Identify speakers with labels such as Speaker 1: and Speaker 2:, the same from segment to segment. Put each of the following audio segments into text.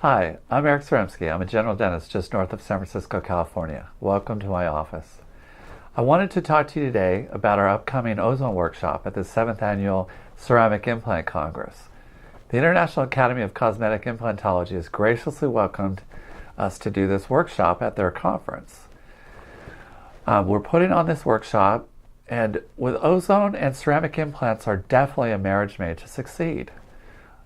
Speaker 1: Hi, I'm Eric Zaremski. I'm a general dentist just north of San Francisco, California. Welcome to my office. I wanted to talk to you today about our upcoming ozone workshop at the 7th Annual Ceramic Implant Congress. The International Academy of Cosmetic Implantology has graciously welcomed us to do this workshop at their conference. We're putting on this workshop, and with ozone and ceramic implants are definitely a marriage made to succeed.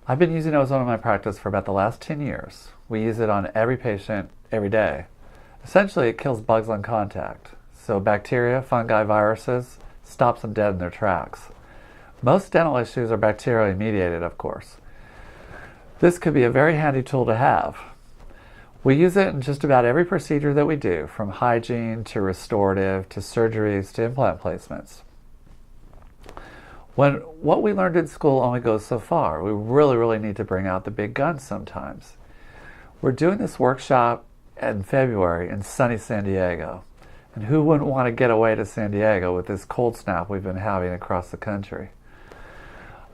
Speaker 1: I've been using ozone in my practice for about the last 10 years. We use it on every patient every day. Essentially, it kills bugs on contact. So bacteria, fungi, viruses, stops them dead in their tracks. Most dental issues are bacterially mediated, of course. This could be a very handy tool to have. We use it in just about every procedure that we do, from hygiene to restorative to surgeries to implant placements. When what we learned in school only goes so far, we really need to bring out the big guns sometimes. We're doing this workshop in February in sunny San Diego. And who wouldn't want to get away to San Diego with this cold snap we've been having across the country?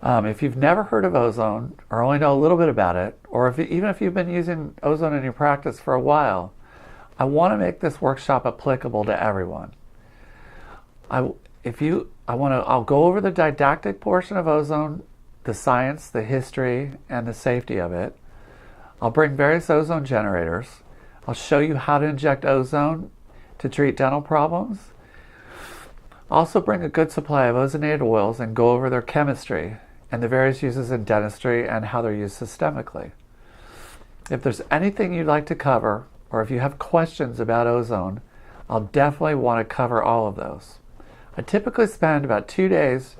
Speaker 1: If you've never heard of ozone or only know a little bit about it, or even if you've been using ozone in your practice for a while, I want to make this workshop applicable to everyone. I'll go over the didactic portion of ozone, the science, the history, and the safety of it. I'll bring various ozone generators. I'll show you how to inject ozone to treat dental problems. Also bring a good supply of ozonated oils and go over their chemistry and the various uses in dentistry and how they're used systemically. If there's anything you'd like to cover, or if you have questions about ozone, I'll definitely want to cover all of those. I typically spend about 2 days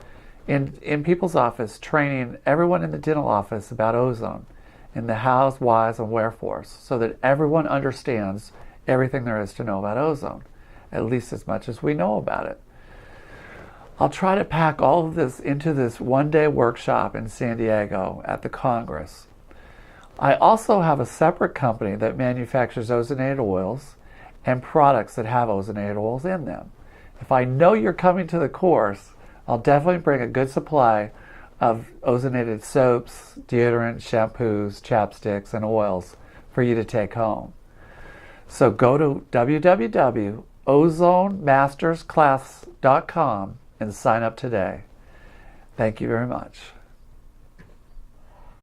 Speaker 1: in people's office training everyone in the dental office about ozone and the hows, whys, and wherefores, so that everyone understands everything there is to know about ozone, at least as much as we know about it. I'll try to pack all of this into this one-day workshop in San Diego at the Congress. I also have a separate company that manufactures ozonated oils and products that have ozonated oils in them. If I know you're coming to the course, I'll definitely bring a good supply of ozonated soaps, deodorant, shampoos, chapsticks, and oils for you to take home. So go to www.ozonemastersclass.com and sign up today. Thank you very much.